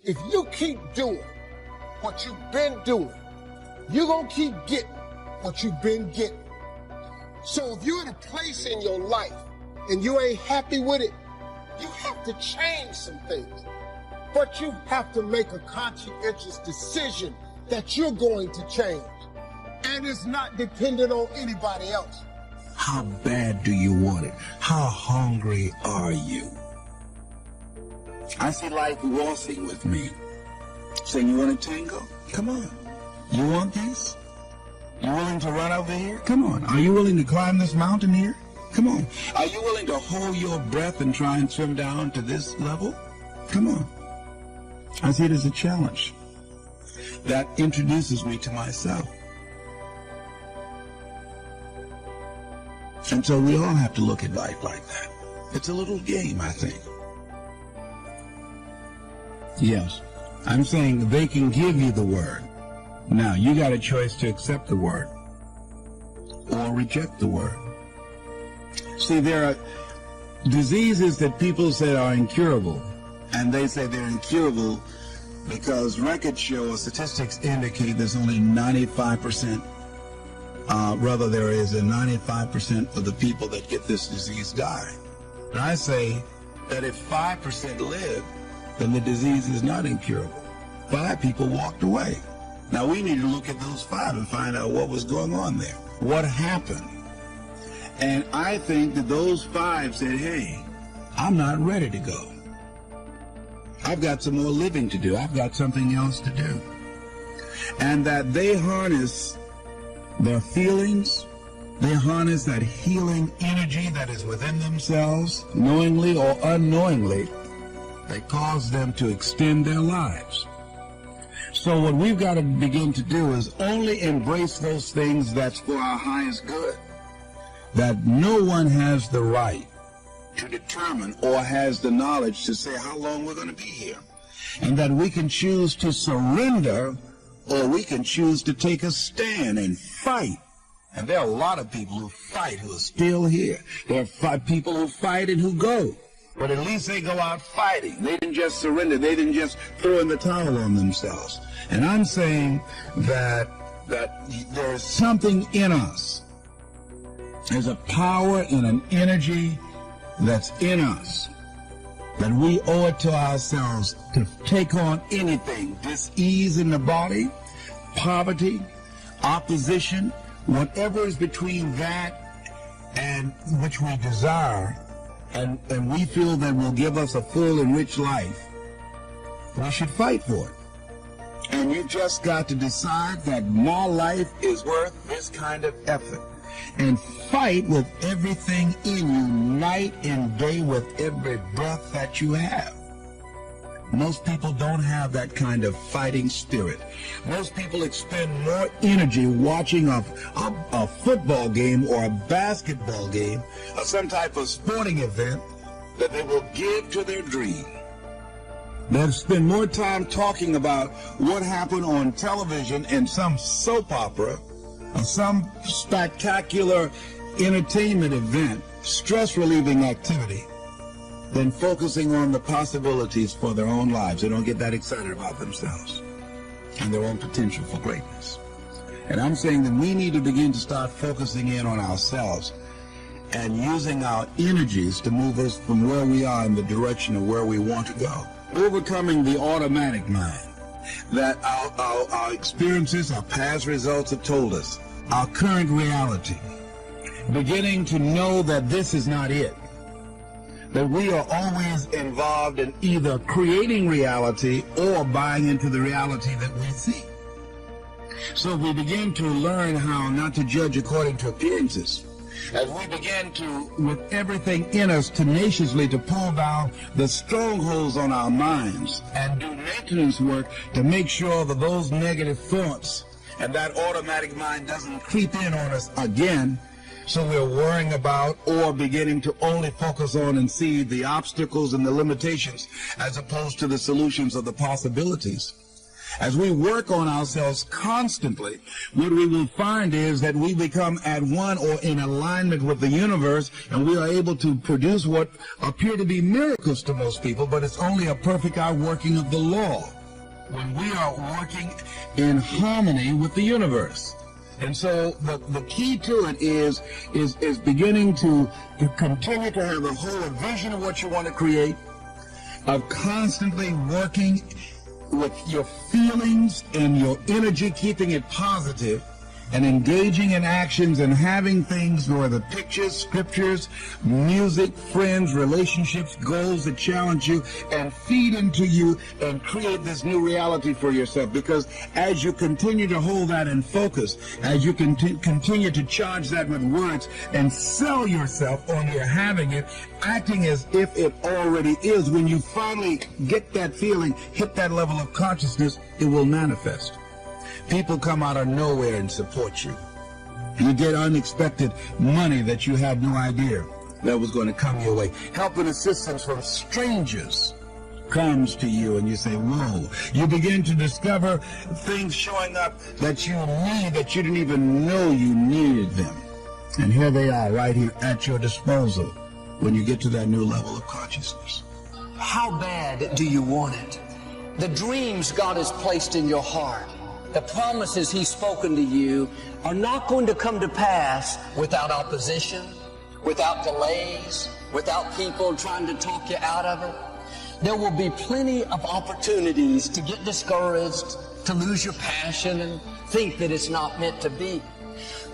if you keep doing what you've been doing, you're going to keep getting what you've been getting. So if you're in a place in your life and you ain't happy with it, you have to change some things. But you have to make a conscientious decision that you're going to change. And it's not dependent on anybody else. How bad do you want it? How hungry are you? I see life waltzing with me, saying, you want a tango? Come on. You want this? You willing to run over here? Come on. Are you willing to climb this mountain here? Come on. Are you willing to hold your breath and try and swim down to this level? Come on. I see it as a challenge that introduces me to myself. And so we all have to look at life like that. It's a little game, I think. Yes, I'm saying they can give you the word. Now, you got a choice to accept the word or reject the word. See, there are diseases that people say are incurable, and they say they're incurable because records show or statistics indicate there's only 95%, rather there is a 95% of the people that get this disease die. And I say that if 5% live, then the disease is not incurable. 5 people walked away. Now we need to look at those 5 and find out what was going on there. What happened? And I think that those 5 said, hey, I'm not ready to go. I've got some more living to do. I've got something else to do. And that they harness their feelings, they harness that healing energy that is within themselves, knowingly or unknowingly, that cause them to extend their lives. So what we've got to begin to do is only embrace those things that's for our highest good. That no one has the right to determine or has the knowledge to say how long we're going to be here. And that we can choose to surrender or we can choose to take a stand and fight. And there are a lot of people who fight who are still here. There are people who fight and who go. But at least they go out fighting. They didn't just surrender. They didn't just throw in the towel on themselves. And I'm saying that there is something in us. There's a power and an energy that's in us that we owe it to ourselves to take on anything. Dis-ease in the body, poverty, opposition, whatever is between that and which we desire, and we feel that will give us a full and rich life, we should fight for it. And you just got to decide that my life is worth this kind of effort. And fight with everything in you, night and day, with every breath that you have. Most people don't have that kind of fighting spirit. Most people expend more energy watching a football game or a basketball game or some type of sporting event that they will give to their dream. They'll spend more time talking about what happened on television in some soap opera or some spectacular entertainment event, stress-relieving activity, than focusing on the possibilities for their own lives. They don't get that excited about themselves and their own potential for greatness. And I'm saying that we need to begin to start focusing in on ourselves and using our energies to move us from where we are in the direction of where we want to go. Overcoming the automatic mind that our experiences, our past results have told us, our current reality. Beginning to know that this is not it. That we are always involved in either creating reality or buying into the reality that we see. So we begin to learn how not to judge according to appearances. As we begin to, with everything in us, tenaciously to pull down the strongholds on our minds and do maintenance work to make sure that those negative thoughts and that automatic mind doesn't creep in on us again. So we're worrying about or beginning to only focus on and see the obstacles and the limitations as opposed to the solutions of the possibilities. As we work on ourselves constantly, what we will find is that we become at one or in alignment with the universe, and we are able to produce what appear to be miracles to most people, but it's only a perfect outworking of the law. when we are working in harmony with the universe. And so the key to it is beginning to continue to have a whole vision of what you want to create, of constantly working with your feelings and your energy, keeping it positive, and engaging in actions and having things where the pictures, scriptures, music, friends, relationships, goals that challenge you and feed into you and create this new reality for yourself. Because as you continue to hold that in focus, as you continue to charge that with words and sell yourself on your having it, acting as if it already is, when you finally get that feeling, hit that level of consciousness, it will manifest. People come out of nowhere and support you. You get unexpected money that you had no idea that was going to come your way. Help and assistance from strangers comes to you, and you say, whoa. You begin to discover things showing up that you need, that you didn't even know you needed them. And here they are, right here at your disposal when you get to that new level of consciousness. How bad do you want it? The dreams God has placed in your heart, the promises He's spoken to you, are not going to come to pass without opposition, without delays, without people trying to talk you out of it. There will be plenty of opportunities to get discouraged, to lose your passion and think that it's not meant to be.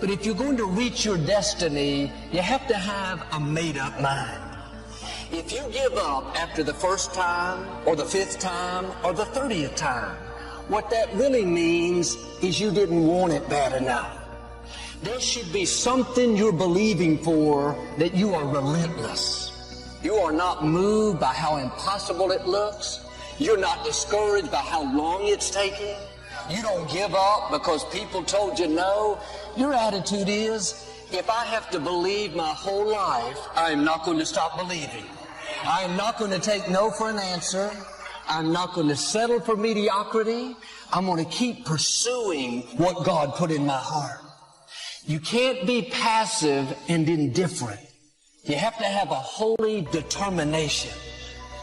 But if you're going to reach your destiny, you have to have a made-up mind. If you give up after the first time, or the 5th time, or the 30th time, what that really means is you didn't want it bad enough. There should be something you're believing for, that you are relentless. You are not moved by how impossible it looks. You're not discouraged by how long it's taking. You don't give up because people told you no. Your attitude is, if I have to believe my whole life, I am not going to stop believing. I am not going to take no for an answer. I'm not going to settle for mediocrity. I'm going to keep pursuing what God put in my heart. You can't be passive and indifferent. You have to have a holy determination.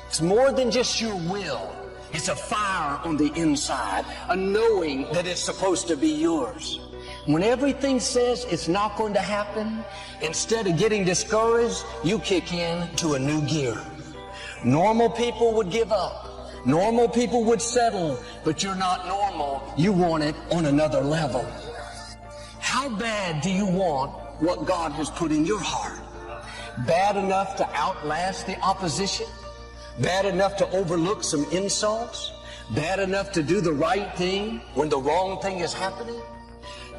It's more than just your will. It's a fire on the inside, a knowing that it's supposed to be yours. When everything says it's not going to happen, instead of getting discouraged, you kick in to a new gear. Normal people would give up. Normal people would settle, but you're not normal. You want it on another level. How bad do you want what God has put in your heart? Bad enough to outlast the opposition? Bad enough to overlook some insults? Bad enough to do the right thing when the wrong thing is happening?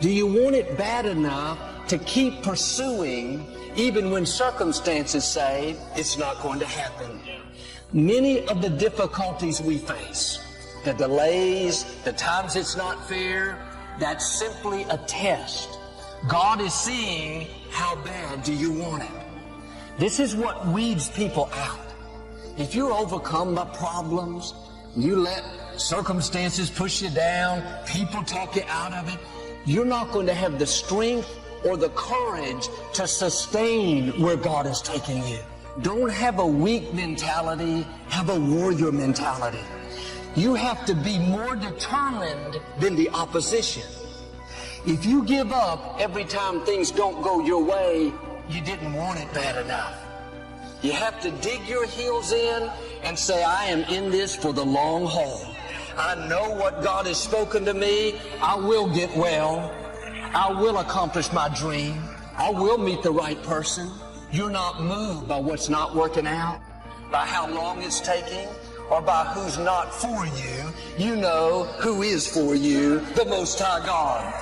Do you want it bad enough to keep pursuing even when circumstances say it's not going to happen? Many of the difficulties we face, the delays, the times it's not fair, that's simply a test. God is seeing how bad do you want it. This is what weeds people out. If you're overcome by problems, you let circumstances push you down, people talk you out of it, you're not going to have the strength or the courage to sustain where God is taking you. Don't have a weak mentality, have a warrior mentality. You have to be more determined than the opposition. If you give up every time things don't go your way, you didn't want it bad enough. You have to dig your heels in and say, I am in this for the long haul. I know what God has spoken to me. I will get well. I will accomplish my dream. I will meet the right person. You're not moved by what's not working out, by how long it's taking, or by who's not for you. You know who is for you, the Most High God.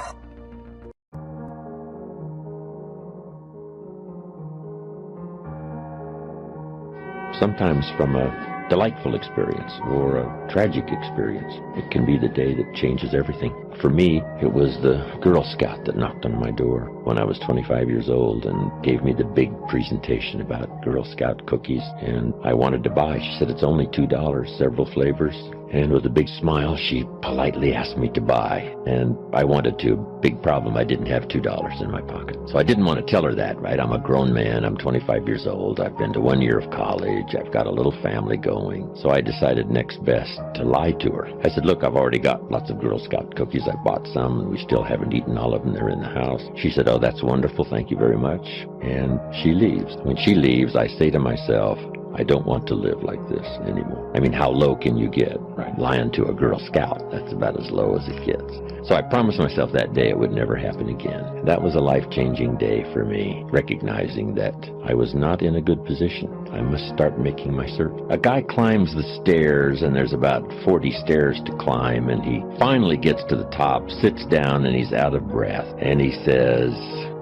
Sometimes from a delightful experience or a tragic experience, it can be the day that changes everything. For me, it was the Girl Scout that knocked on my door when I was 25 years old and gave me the big presentation about Girl Scout cookies, and I wanted to buy. She said, it's only $2, several flavors. And with a big smile, she politely asked me to buy. And I wanted to. Big problem, I didn't have $2 in my pocket. So I didn't want to tell her that, right? I'm a grown man. I'm 25 years old. I've been to 1 year of college. I've got a little family going. So I decided next best to lie to her. I said, look, I've already got lots of Girl Scout cookies. I bought some, and we still haven't eaten all of them. They're in the house. She said, oh, that's wonderful. Thank you very much. And she leaves. When she leaves, I say to myself, I don't want to live like this anymore. I mean, how low can you get? Right. Lying to a Girl Scout, that's about as low as it gets. So I promised myself that day it would never happen again. That was a life-changing day for me, recognizing that I was not in a good position. I must start making my search. A guy climbs the stairs, and there's about 40 stairs to climb, and he finally gets to the top, sits down, and he's out of breath. And he says,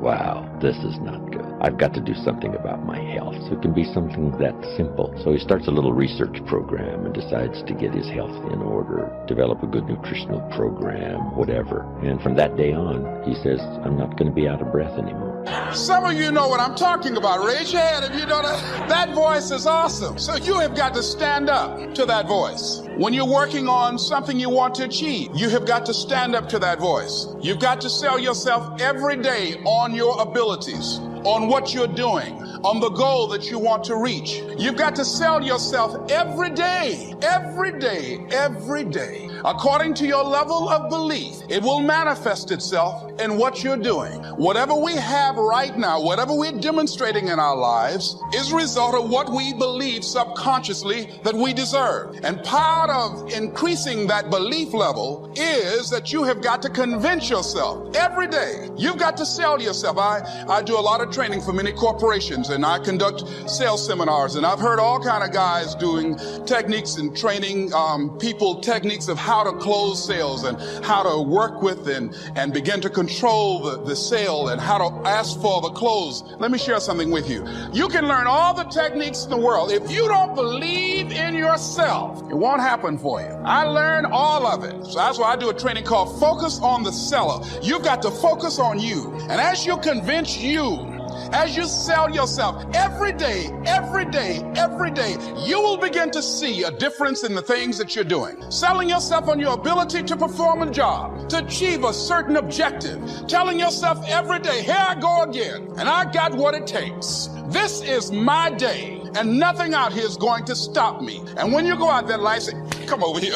wow, this is not good. I've got to do something about my health. So it can be something that simple. So he starts a little research program and decides to get his health in order, develop a good nutritional program, whatever. And from that day on, he says, I'm not going to be out of breath anymore. Some of you know what I'm talking about. Raise your hand if you know that. That voice is awesome. So you have got to stand up to that voice. When you're working on something you want to achieve, you have got to stand up to that voice. You've got to sell yourself every day on your abilities, on what you're doing, on the goal that you want to reach. You've got to sell yourself every day, every day, every day. According to your level of belief, it will manifest itself in what you're doing. Whatever we have right now, whatever we're demonstrating in our lives, is a result of what we believe subconsciously that we deserve. And part of increasing that belief level is that you have got to convince yourself every day. You've got to sell yourself. I do a lot of training for many corporations, and I conduct sales seminars, and I've heard all kind of guys doing techniques and training people techniques of how to close sales and how to work with and begin to control the sale and how to ask for the close. Let me share something with you. You can learn all the techniques in the world. If you don't believe in yourself, it won't happen for you. I learned all of it. So that's why I do a training called Focus on the Seller. You've got to focus on you. And as you convince you, as you sell yourself every day, every day, every day, you will begin to see a difference in the things that you're doing. Selling yourself on your ability to perform a job, to achieve a certain objective. Telling yourself every day, here I go again, and I got what it takes. This is my day, and nothing out here is going to stop me. And when you go out there, life, say, come over here.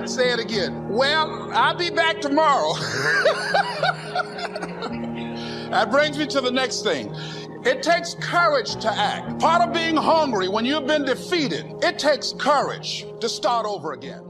Say it again. Well, I'll be back tomorrow. That brings me to the next thing. It takes courage to act. Part of being hungry when you've been defeated, it takes courage to start over again.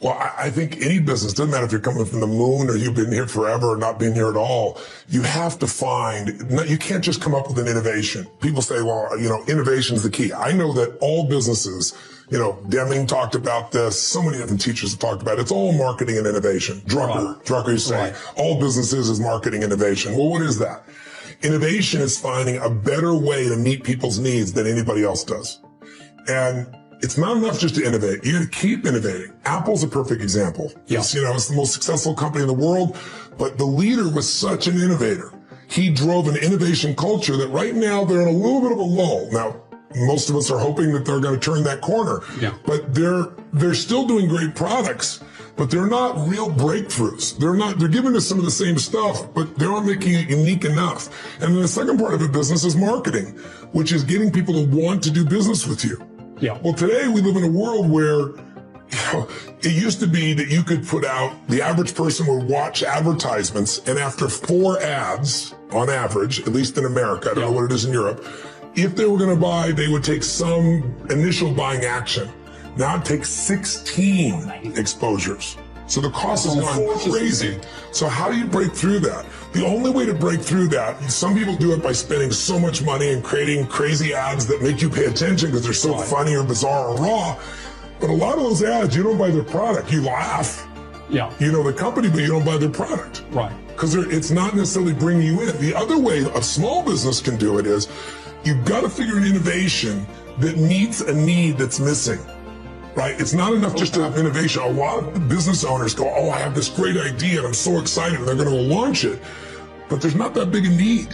Well, I think any business, doesn't matter if you're coming from the moon or you've been here forever or not been here at all, you have to find, you can't just come up with an innovation. People say, well, innovation is the key. I know that all businesses, Deming talked about this, so many different teachers have talked about it. It's all marketing and innovation. Drucker used to say, all businesses is marketing innovation. Well, what is that? Innovation is finding a better way to meet people's needs than anybody else does. And it's not enough just to innovate. You got to keep innovating. Apple's a perfect example. Yes. It's the most successful company in the world, but the leader was such an innovator. He drove an innovation culture that right now they're in a little bit of a lull. Now, most of us are hoping that they're going to turn that corner. Yeah. But they're still doing great products, but they're not real breakthroughs. They're giving us some of the same stuff, but they're not making it unique enough. And then the second part of a business is marketing, which is getting people to want to do business with you. Yeah. Well, today we live in a world where it used to be that you could put out, the average person would watch advertisements, and after 4 ads, on average, at least in America, I don't know what it is in Europe, if they were going to buy, they would take some initial buying action. Now it takes 16 exposures. So the cost has gone crazy. So how do you break through that? The only way to break through that, some people do it by spending so much money and creating crazy ads that make you pay attention because they're so funny or bizarre or raw. But a lot of those ads, you don't buy their product. You laugh. Yeah. You know the company, but you don't buy their product. Right. Because it's not necessarily bringing you in. The other way a small business can do it is you've got to figure an innovation that meets a need that's missing. Right? It's not enough just to have innovation. A lot of business owners go, oh, I have this great idea and I'm so excited and they're going to launch it. But there's not that big a need.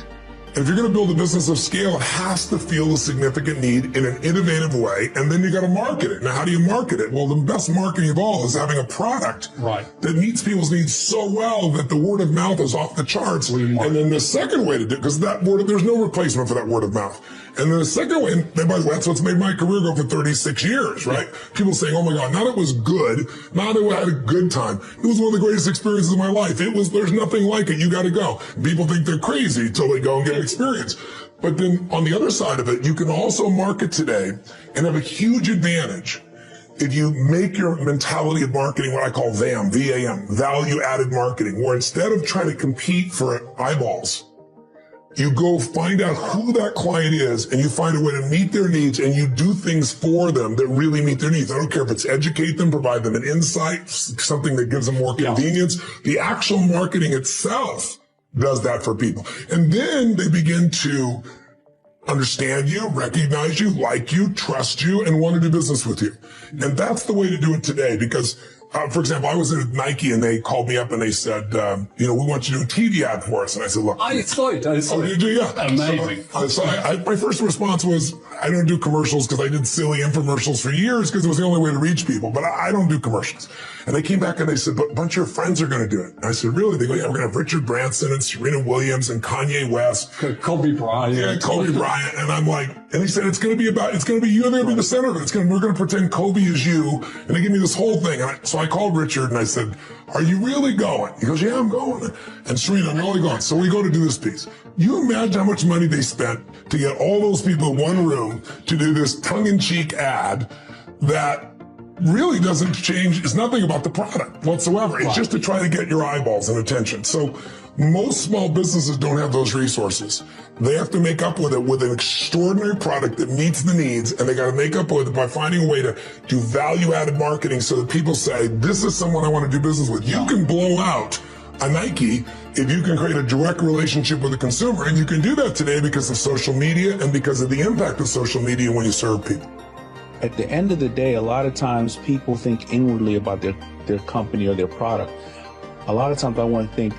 And if you're going to build a business of scale, it has to feel a significant need in an innovative way. And then you got to market it. Now, how do you market it? Well, the best marketing of all is having a product that meets people's needs so well that the word of mouth is off the charts. And then the second way to do it, because there's no replacement for that word of mouth. And then the second way, and by the way, that's what's made my career go for 36 years, right? Yeah. People saying, oh my God, not it was good, not it had a good time. It was one of the greatest experiences of my life. There's nothing like it. You got to go. People think they're crazy until they go and get an experience. But then on the other side of it, you can also market today and have a huge advantage if you make your mentality of marketing what I call VAM, V-A-M, value added marketing, where instead of trying to compete for eyeballs, you go find out who that client is and you find a way to meet their needs and you do things for them that really meet their needs. I don't care if it's educate them, provide them an insight, something that gives them more convenience. Yeah. The actual marketing itself does that for people. And then they begin to understand you, recognize you, like you, trust you, and want to do business with you. And that's the way to do it today because for example, I was at Nike and they called me up and they said, we want you to do a TV ad for us. And I said, look. I saw it. Yeah. Amazing. So my first response was, I don't do commercials because I did silly infomercials for years because it was the only way to reach people, but I don't do commercials. And they came back and they said, but a bunch of your friends are going to do it. And I said, really? They go, yeah, we're going to have Richard Branson and Serena Williams and Kanye West. Kobe Bryant. Yeah, Kobe Bryant. And I'm like, and they said, it's going to be you're going to be the center of it. We're going to pretend Kobe is you. And they give me this whole thing. So I called Richard and I said, are you really going? He goes, yeah, I'm going. And Serena, I'm really going. So we go to do this piece. You imagine how much money they spent to get all those people in one room to do this tongue-in-cheek ad that really doesn't change. It's nothing about the product whatsoever. It's just to try to get your eyeballs and attention. So Most small businesses don't have those resources. They have to make up with it with an extraordinary product that meets the needs, and they got to make up with it by finding a way to do value-added marketing so that people say, this is someone I want to do business with. You can blow out a Nike if you can create a direct relationship with the consumer, and you can do that today because of social media and because of the impact of social media when you serve people. At the end of the day, a lot of times people think inwardly about their company or their product. A lot of times I want to think,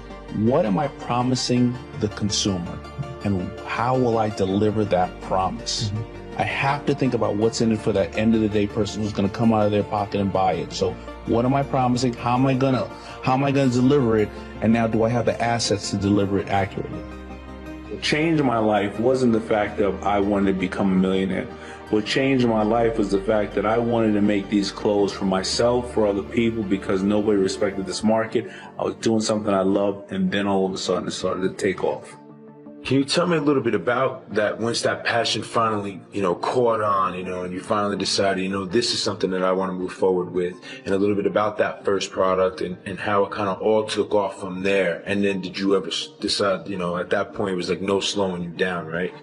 what am I promising the consumer, and how will I deliver that promise? Mm-hmm. I have to think about what's in it for that end of the day person who's going to come out of their pocket and buy it. So what am I promising? How am I gonna deliver it? And now, do I have the assets to deliver it accurately? What changed my life wasn't the fact that I wanted to become a millionaire. What changed my life was the fact that I wanted to make these clothes for myself, for other people, because nobody respected this market. I was doing something I loved, and then all of a sudden it started to take off. Can you tell me a little bit about that, once that passion finally, caught on, and you finally decided, this is something that I want to move forward with, and a little bit about that first product and how it kind of all took off from there. And then did you ever decide, at that point it was like no slowing you down, right?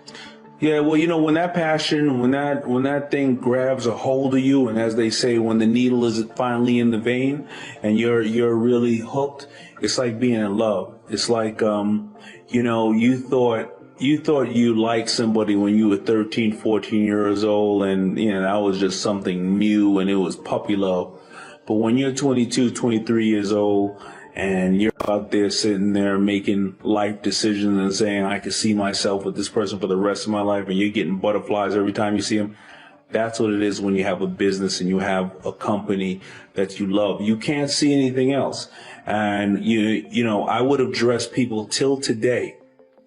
Yeah, well, when that passion, when that thing grabs a hold of you, and as they say, when the needle is finally in the vein and you're really hooked, it's like being in love. It's like, you thought you liked somebody when you were 13, 14 years old, and, that was just something new, and it was puppy love. But when you're 22, 23 years old, and you're out there sitting there making life decisions and saying, I can see myself with this person for the rest of my life, and you're getting butterflies every time you see them, that's what it is when you have a business and you have a company that you love. You can't see anything else. And, I would have dressed people till today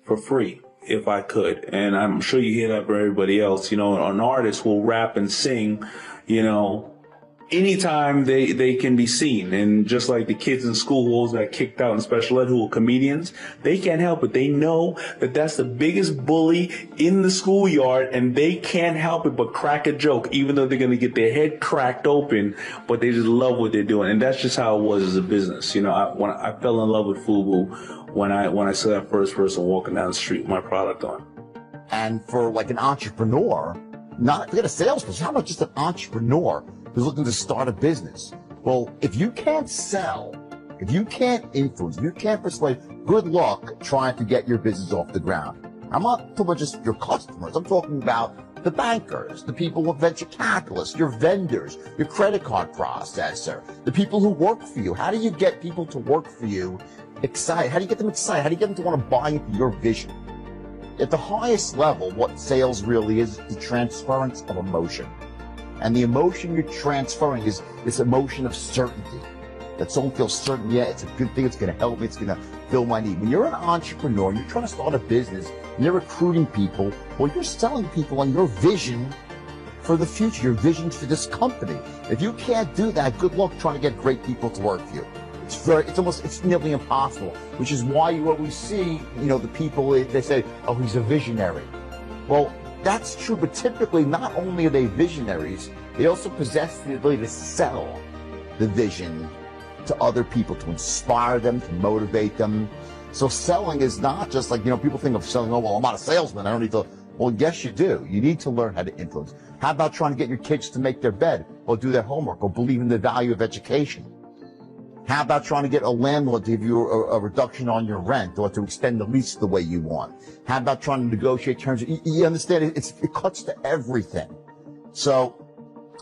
for free if I could. And I'm sure you hear that for everybody else. An artist will rap and sing, anytime they can be seen. And just like the kids in school who always got kicked out in special ed who are comedians, they can't help it. They know that that's the biggest bully in the schoolyard, and they can't help it but crack a joke, even though they're going to get their head cracked open, but they just love what they're doing. And that's just how it was as a business. When I fell in love with FUBU when I saw that first person walking down the street with my product on. And for like an entrepreneur, forget a salesperson, how about just an entrepreneur who's looking to start a business? Well, if you can't sell, if you can't influence, if you can't persuade, good luck trying to get your business off the ground. I'm not talking about just your customers. I'm talking about the bankers, the people with venture capitalists, your vendors, your credit card processor, the people who work for you. How do you get people to work for you excited? How do you get them excited? How do you get them to want to buy into your vision? At the highest level, what sales really is the transference of emotion. And the emotion you're transferring is this emotion of certainty. That someone feels certain, yeah, it's a good thing, it's going to help me, it's going to fill my need. When you're an entrepreneur and you're trying to start a business, and you're recruiting people, well, you're selling people on your vision for the future, your vision for this company. If you can't do that, good luck trying to get great people to work for you. It's nearly impossible, which is why you always see, the people, they say, oh, he's a visionary. Well, that's true, but typically not only are they visionaries, they also possess the ability to sell the vision to other people, to inspire them, to motivate them. So selling is not just like, people think of selling, oh, well, I'm not a salesman, I don't need to. Well, yes, you do. You need to learn how to influence. How about trying to get your kids to make their bed, or do their homework, or believe in the value of education? How about trying to get a landlord to give you a reduction on your rent, or to extend the lease the way you want? How about trying to negotiate terms? You understand, it cuts to everything. So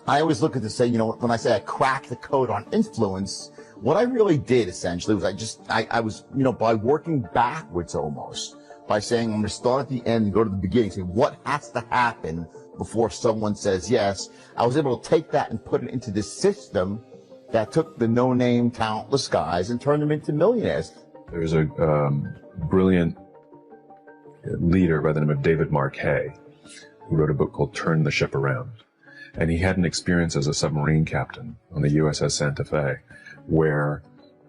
I always look at this, say, when I say I cracked the code on influence, what I really did essentially was I was, by working backwards almost, by saying I'm going to start at the end and go to the beginning, saying what has to happen before someone says yes. I was able to take that and put it into this system that took the no-name, talentless guys and turned them into millionaires. There's a brilliant leader by the name of David Marquet who wrote a book called Turn the Ship Around. And he had an experience as a submarine captain on the USS Santa Fe, where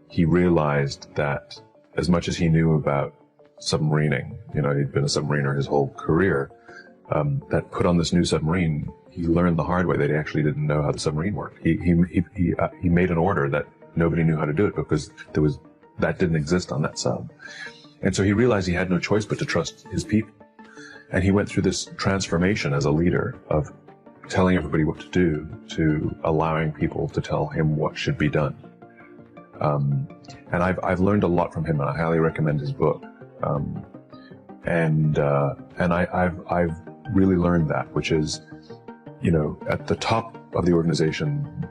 he realized that as much as he knew about submarining, he'd been a submariner his whole career, that put on this new submarine, he learned the hard way that he actually didn't know how the submarine worked. He made an order that nobody knew how to do it because that didn't exist on that sub. And so he realized he had no choice but to trust his people. And he went through this transformation as a leader of telling everybody what to do to allowing people to tell him what should be done. And I've learned a lot from him, and I highly recommend his book. And I've really learned that, which is, you know, at the top of the organization,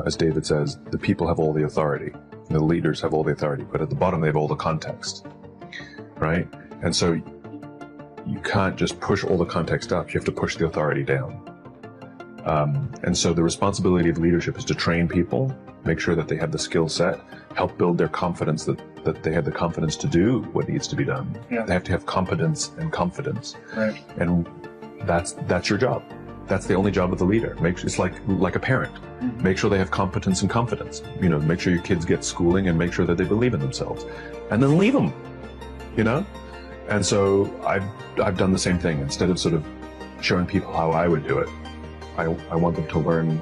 as David says, the people have all the authority. The leaders have all the authority, but at the bottom they have all the context, right? And so you can't just push all the context up, you have to push the authority down. And so the responsibility of leadership is to train people, make sure that they have the skill set, help build their confidence that they have the confidence to do what needs to be done. Yeah. They have to have competence and confidence. Right. And that's your job. That's the only job of the leader. It's like a parent. Mm-hmm. Make sure they have competence and confidence. You know, make sure your kids get schooling and make sure that they believe in themselves. And then leave them, you know? And so I've done the same thing. Instead of sort of showing people how I would do it, I want them to learn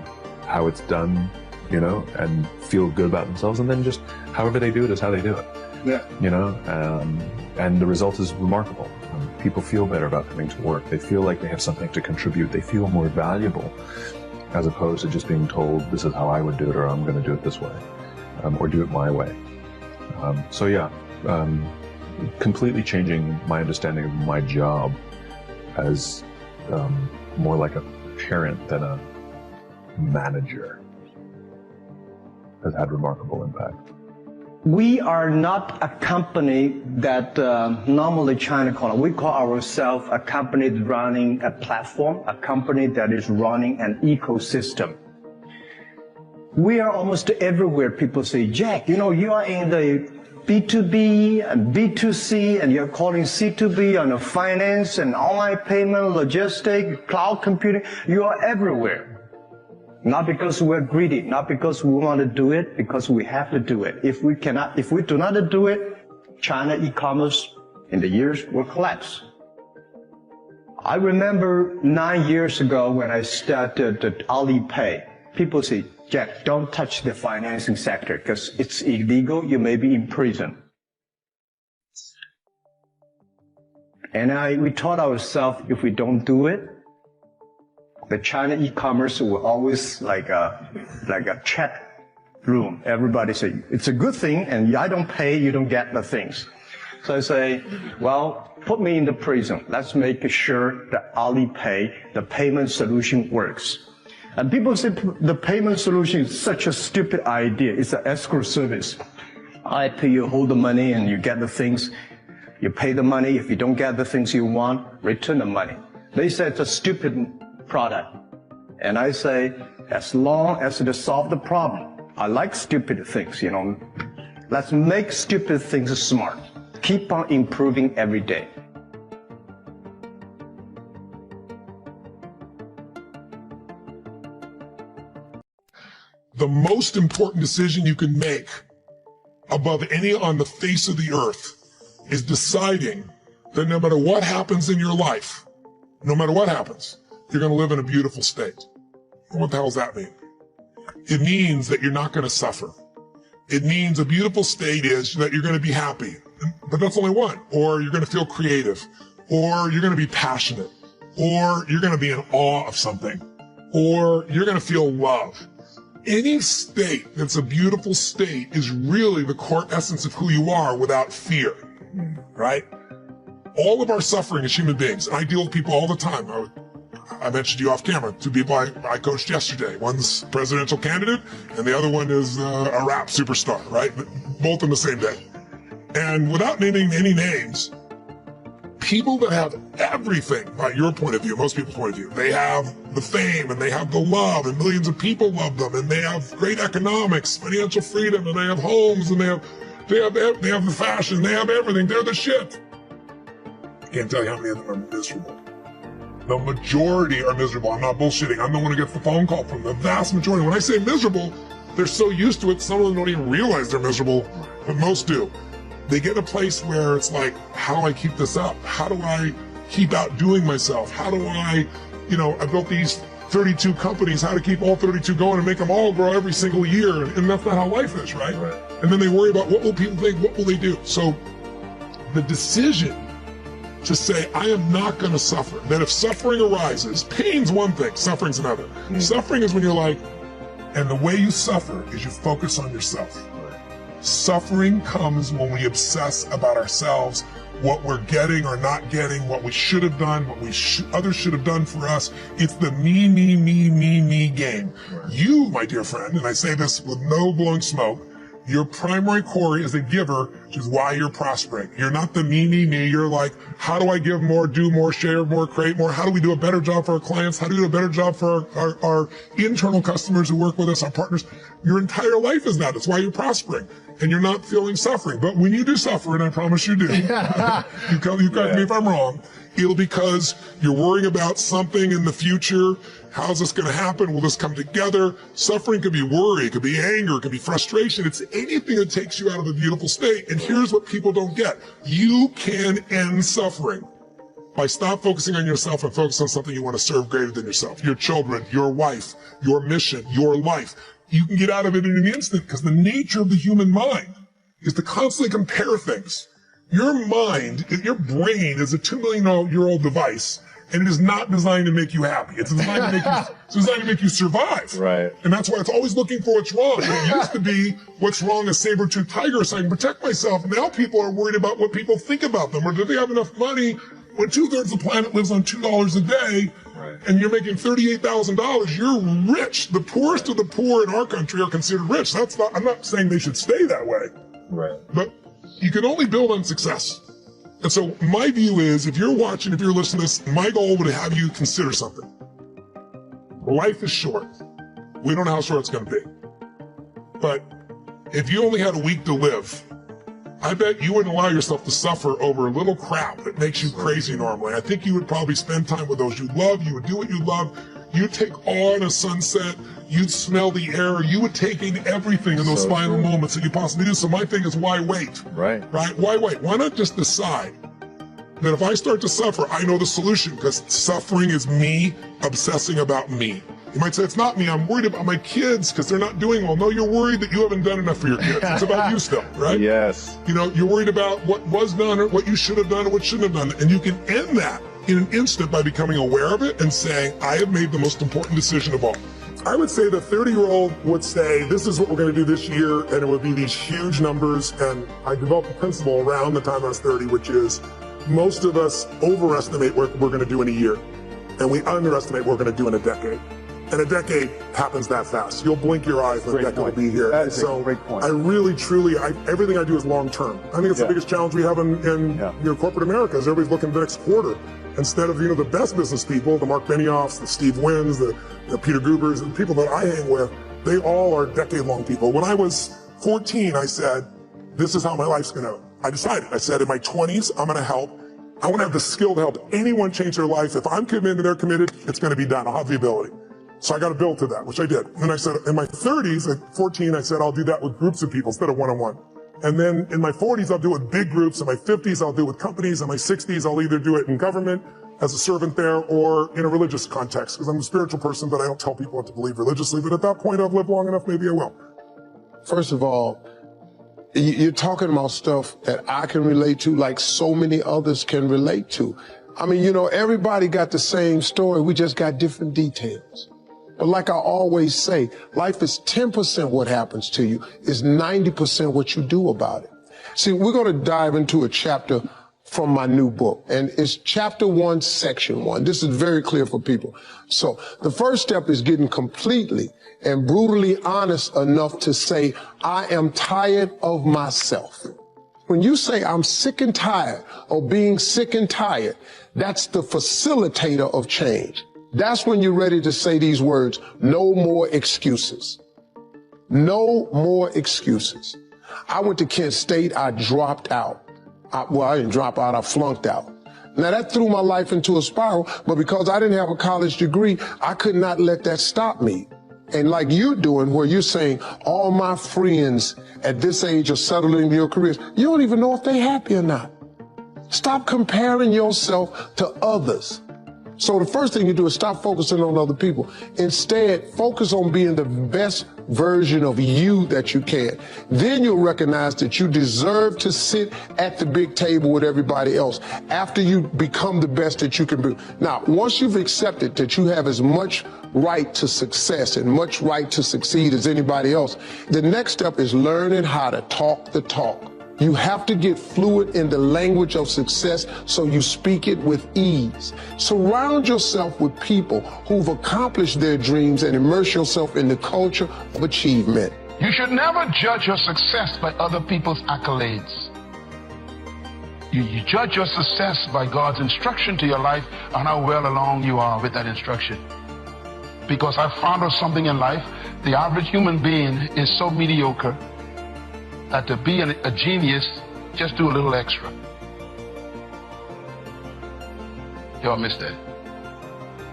how it's done, you know, and feel good about themselves, and then just however they do it is how they do it. Yeah. You know, and the result is remarkable. People feel better about coming to work. They feel like they have something to contribute. They feel more valuable, as opposed to just being told, this is how I would do it, or I'm going to do it this way, or do it my way. So yeah, completely changing my understanding of my job as more like a parent than a manager has had remarkable impact. We are not a company that normally China call it. We call ourselves a company running a platform, a company that is running an ecosystem. We are almost everywhere. People say, Jack, you know, you are in the B2B and B2C, and you're calling C2B on the finance and online payment, logistics, cloud computing. You are everywhere. Not because we're greedy, not because we want to do it, because we have to do it. If we do not do it, China e-commerce in the years will collapse. I remember 9 years ago when I started Alipay, people say, Jack, don't touch the financing sector because it's illegal, you may be in prison. And we taught ourselves if we don't do it, the China e-commerce will always like a chat room. Everybody say, it's a good thing, and I don't pay, you don't get the things. So I say, well, put me in the prison. Let's make sure that Alipay, the payment solution, works. And people say the payment solution is such a stupid idea. It's an escrow service. I pay you, hold the money, and you get the things. You pay the money. If you don't get the things you want, return the money. They say it's a stupid product. And I say, as long as it solves the problem. I like stupid things, you know. Let's make stupid things smart. Keep on improving every day. The most important decision you can make above any on the face of the earth is deciding that no matter what happens in your life, no matter what happens, you're going to live in a beautiful state. What the hell does that mean? It means that you're not going to suffer. It means a beautiful state is that you're going to be happy, but that's only one. Or you're going to feel creative, or you're going to be passionate, or you're going to be in awe of something, or you're going to feel love. Any state that's a beautiful state is really the core essence of who you are without fear, right? All of our suffering as human beings, and I deal with people all the time. I mentioned you off camera, two people I coached yesterday. One's presidential candidate, and the other one is a rap superstar, right? Both on the same day. And without naming any names, people that have everything, by your point of view, most people's point of view, they have the fame and they have the love and millions of people love them and they have great economics, financial freedom, and they have homes and they have the fashion, they have everything, they're the shit. I can't tell you how many of them are miserable. The majority are miserable. I'm not bullshitting. I'm the one who gets the phone call from the vast majority. When I say miserable, they're so used to it, some of them don't even realize they're miserable, but most do. They get a place where it's like, how do I keep this up? How do I keep outdoing myself? How do I, I built these 32 companies, how to keep all 32 going and make them all grow every single year. And that's not how life is, right? And then they worry about what will people think, what will they do? So the decision to say, I am not going to suffer. That if suffering arises, pain's one thing, suffering's another. Suffering is when you're like, and the way you suffer is you focus on yourself. Suffering comes when we obsess about ourselves, what we're getting or not getting, what we should have done, what others should have done for us. It's the me game. You, my dear friend, and I say this with no blowing smoke, your primary core is a giver, which is why you're prospering. You're not the me. You're like, how do I give more, do more, share more, create more? How do we do a better job for our clients? How do we do a better job for our internal customers who work with us, our partners? Your entire life is that. That's why you're prospering. And you're not feeling suffering. But when you do suffer, and I promise you do, you correct me if I'm wrong, it'll because you're worrying about something in the future. How's this going to happen? Will this come together? Suffering could be worry, it could be anger, it could be frustration. It's anything that takes you out of a beautiful state. And here's what people don't get. You can end suffering by stop focusing on yourself and focus on something you want to serve greater than yourself. Your children, your wife, your mission, your life. You can get out of it in an instant because the nature of the human mind is to constantly compare things. Your mind, your brain is a 2 million year old device, and it is not designed to make you happy. It's designed to make you survive. Right. And that's why it's always looking for what's wrong. It used to be what's wrong is saber-toothed tiger, so I can protect myself. Now people are worried about what people think about them, or do they have enough money when 2/3 of the planet lives on $2 a day, and you're making $38,000, you're rich. The poorest of the poor in our country are considered rich. I'm not saying they should stay that way. Right. But you can only build on success. And so my view is, if you're watching, if you're listening to this, my goal would have you consider something. Life is short. We don't know how short it's going to be. But if you only had a week to live, I bet you wouldn't allow yourself to suffer over a little crap that makes you crazy normally. I think you would probably spend time with those you love. You would do what you love. You'd take awe in a sunset. You'd smell the air. You would take in everything in those final moments that you possibly do. So my thing is, why wait? Right. Why wait? Why not just decide that if I start to suffer, I know the solution, because suffering is me obsessing about me. You might say, it's not me, I'm worried about my kids because they're not doing well. No, you're worried that you haven't done enough for your kids. It's about you still, right? Yes. You know, you're worried about what was done or what you should have done or what shouldn't have done. And you can end that in an instant by becoming aware of it and saying, I have made the most important decision of all. I would say the 30-year-old would say, this is what we're going to do this year, and it would be these huge numbers. And I developed a principle around the time I was 30, which is most of us overestimate what we're going to do in a year, and we underestimate what we're going to do in a decade. And a decade happens that fast. You'll blink your eyes and a decade will be here. That is a great point. I really, truly, everything I do is long term. I think it's the biggest challenge we have in corporate America is everybody's looking at the next quarter. Instead of, the best business people, the Mark Benioffs, the Steve Wynn's, the Peter Gubers, the people that I hang with, they all are decade-long people. When I was 14, I said, this is how my life's going to, I decided. I said, in my 20s, I'm going to help. I want to have the skill to help anyone change their life. If I'm committed, they're committed, it's going to be done. I'll have the ability. So I got to build to that, which I did. And then I said, in my 30s, at 14, I said, I'll do that with groups of people instead of one-on-one. And then in my 40s, I'll do it with big groups. In my 50s, I'll do it with companies. In my 60s, I'll either do it in government as a servant there or in a religious context, because I'm a spiritual person, but I don't tell people what to believe religiously. But at that point, I've lived long enough, maybe I will. First of all, you're talking about stuff that I can relate to like so many others can relate to. I mean, everybody got the same story. We just got different details. But like I always say, life is 10% what happens to you, is 90% what you do about it. See, we're going to dive into a chapter from my new book, and it's chapter 1, section 1. This is very clear for people. So the first step is getting completely and brutally honest enough to say, I am tired of myself. When you say I'm sick and tired of being sick and tired, that's the facilitator of change. That's when you're ready to say these words, no more excuses. No more excuses. I went to Kent State, I dropped out. I didn't drop out, I flunked out. Now that threw my life into a spiral, but because I didn't have a college degree, I could not let that stop me. And like you're doing, where you're saying, all my friends at this age are settled in your careers, you don't even know if they're happy or not. Stop comparing yourself to others. So the first thing you do is stop focusing on other people. Instead, focus on being the best version of you that you can. Then you'll recognize that you deserve to sit at the big table with everybody else after you become the best that you can be. Now, once you've accepted that you have as much right to success and much right to succeed as anybody else, the next step is learning how to talk the talk. You have to get fluent in the language of success so you speak it with ease. Surround yourself with people who've accomplished their dreams and immerse yourself in the culture of achievement. You should never judge your success by other people's accolades. You judge your success by God's instruction to your life and how well along you are with that instruction. Because I found out something in life, the average human being is so mediocre that to be a genius, just do a little extra. Y'all missed that.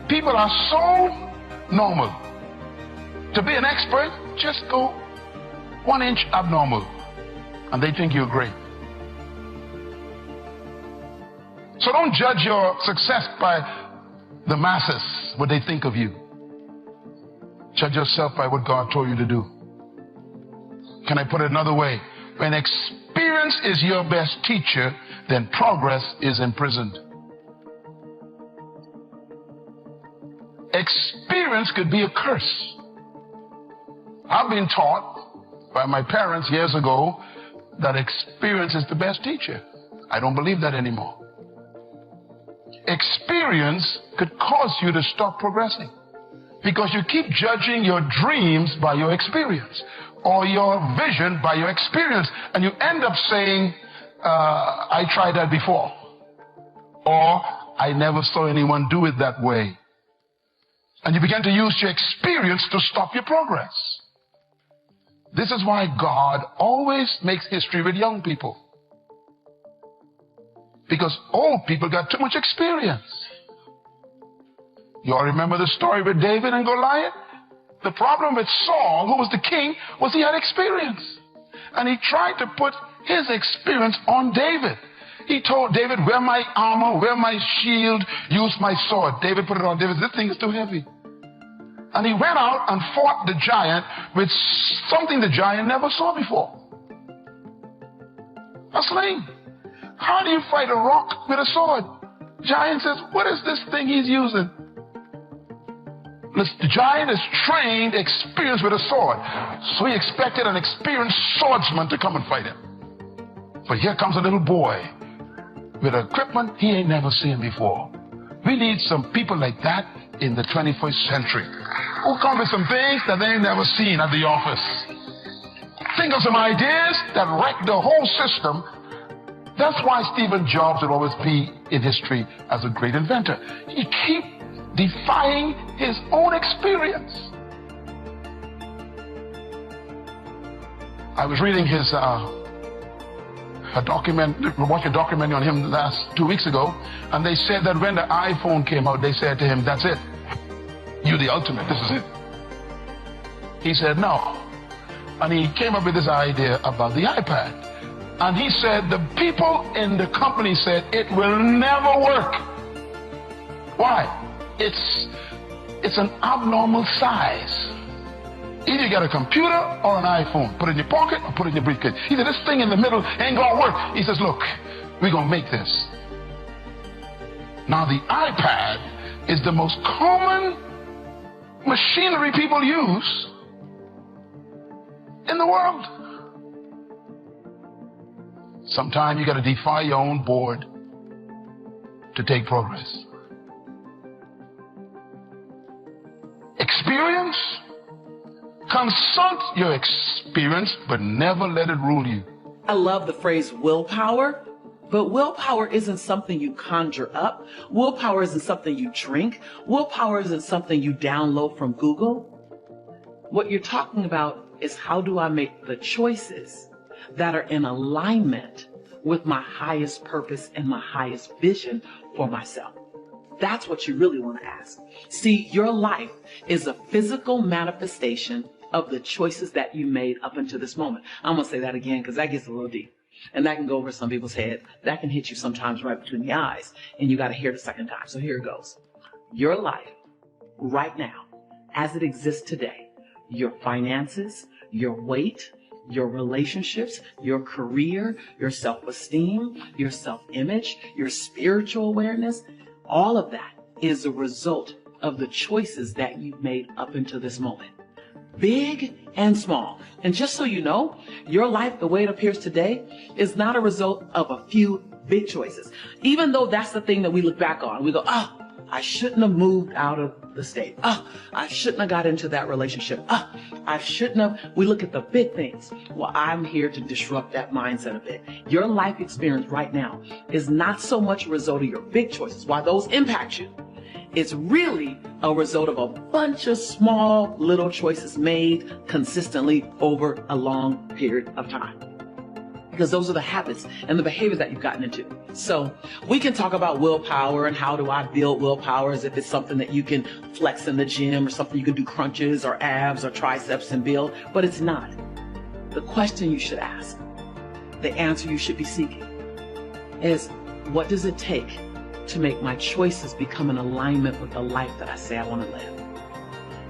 People are so normal. To be an expert, just go 1 inch abnormal, and they think you're great. So don't judge your success by the masses, what they think of you. Judge yourself by what God told you to do. Can I put it another way? When experience is your best teacher, then progress is imprisoned. Experience could be a curse. I've been taught by my parents years ago that experience is the best teacher. I don't believe that anymore. Experience could cause you to stop progressing because you keep judging your dreams by your experience, or your vision by your experience, and you end up saying, I tried that before, or I never saw anyone do it that way. And you begin to use your experience to stop your progress. This is why God always makes history with young people, because old people got too much experience. You all remember the story with David and Goliath? The problem with Saul, who was the king, was he had experience. And he tried to put his experience on David. He told David, wear my armor, wear my shield, use my sword. David put it on. David said, this thing is too heavy. And he went out and fought the giant with something the giant never saw before. A sling. How do you fight a rock with a sword? Giant says, what is this thing he's using? The giant is trained, experienced with a sword. So he expected an experienced swordsman to come and fight him. But here comes a little boy with equipment he ain't never seen before. We need some people like that in the 21st century who come with some things that they ain't never seen at the office. Think of some ideas that wreck the whole system. That's why Steve Jobs will always be in history as a great inventor. He keeps defying his own experience. I was reading his watching a documentary on him last 2 weeks ago, and they said that when the iPhone came out, they said to him, that's it. You're the ultimate. This is it. He said, no. And he came up with this idea about the iPad. And he said the people in the company said it will never work. Why? It's an abnormal size. Either you got a computer or an iPhone. Put it in your pocket or put it in your briefcase. He said, this thing in the middle ain't gonna work. He says, look, we're gonna make this. Now the iPad is the most common machinery people use in the world. Sometimes you gotta defy your own board to take progress. Experience? Consult your experience, but never let it rule you. I love the phrase willpower, but willpower isn't something you conjure up. Willpower isn't something you drink. Willpower isn't something you download from Google. What you're talking about is how do I make the choices that are in alignment with my highest purpose and my highest vision for myself. That's what you really want to ask. See, your life is a physical manifestation of the choices that you made up until this moment. I'm going to say that again because that gets a little deep. And that can go over some people's head. That can hit you sometimes right between the eyes. And you got to hear it a second time. So here it goes. Your life, right now, as it exists today, your finances, your weight, your relationships, your career, your self-esteem, your self-image, your spiritual awareness. All of that is a result of the choices that you've made up until this moment. Big and small. And just so you know, your life, the way it appears today, is not a result of a few big choices. Even though that's the thing that we look back on, we go, oh, I shouldn't have moved out of the state. Oh, I shouldn't have got into that relationship. Oh, I shouldn't have. We look at the big things. Well, I'm here to disrupt that mindset a bit. Your life experience right now is not so much a result of your big choices, while those impact you. It's really a result of a bunch of small little choices made consistently over a long period of time. Because those are the habits and the behaviors that you've gotten into. So we can talk about willpower and how do I build willpower as if it's something that you can flex in the gym or something you can do crunches or abs or triceps and build, but it's not. The question you should ask, the answer you should be seeking is, what does it take to make my choices become in alignment with the life that I say I want to live?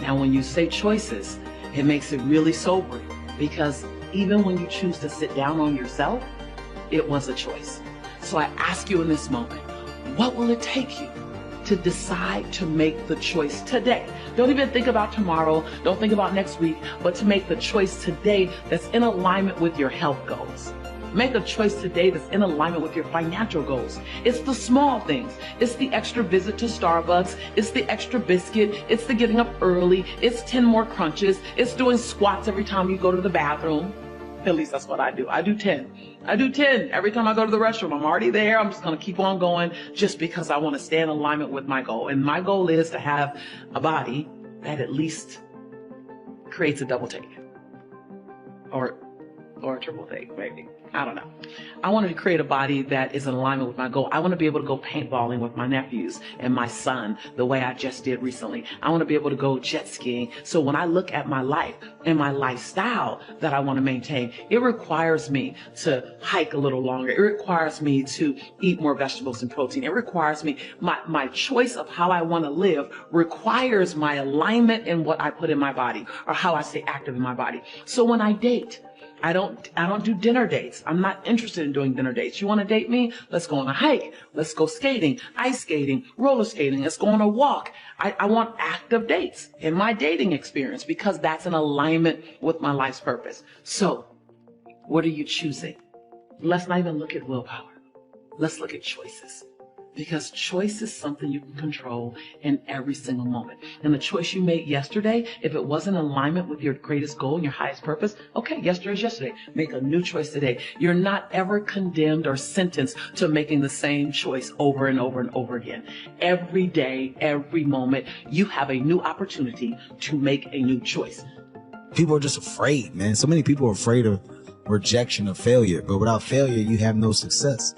Now, when you say choices, it makes it really sobering, because even when you choose to sit down on yourself, it was a choice. So I ask you in this moment, what will it take you to decide to make the choice today? Don't even think about tomorrow, don't think about next week, but to make the choice today that's in alignment with your health goals. Make a choice today that's in alignment with your financial goals. It's the small things. It's the extra visit to Starbucks. It's the extra biscuit. It's the getting up early. It's 10 more crunches. It's doing squats every time you go to the bathroom. At least that's what I do. I do 10. I do 10 every time I go to the restroom. I'm already there. I'm just going to keep on going just because I want to stay in alignment with my goal. And my goal is to have a body that at least creates a double take. Or a triple take, maybe. I don't know. I wanted to create a body that is in alignment with my goal. I want to be able to go paintballing with my nephews and my son the way I just did recently. I want to be able to go jet skiing. So when I look at my life and my lifestyle that I want to maintain, it requires me to hike a little longer. It requires me to eat more vegetables and protein. It requires me, my choice of how I want to live requires my alignment in what I put in my body or how I stay active in my body. So when I date, I don't do dinner dates. I'm not interested in doing dinner dates. You want to date me? Let's go on a hike. Let's go skating, ice skating, roller skating. Let's go on a walk. I want active dates in my dating experience because that's in alignment with my life's purpose. So what are you choosing? Let's not even look at willpower. Let's look at choices. Because choice is something you can control in every single moment. And the choice you made yesterday, if it wasn't in alignment with your greatest goal and your highest purpose, okay, yesterday's yesterday. Make a new choice today. You're not ever condemned or sentenced to making the same choice over and over and over again. Every day, every moment, you have a new opportunity to make a new choice. People are just afraid, man. So many people are afraid of rejection or failure. But without failure, you have no success.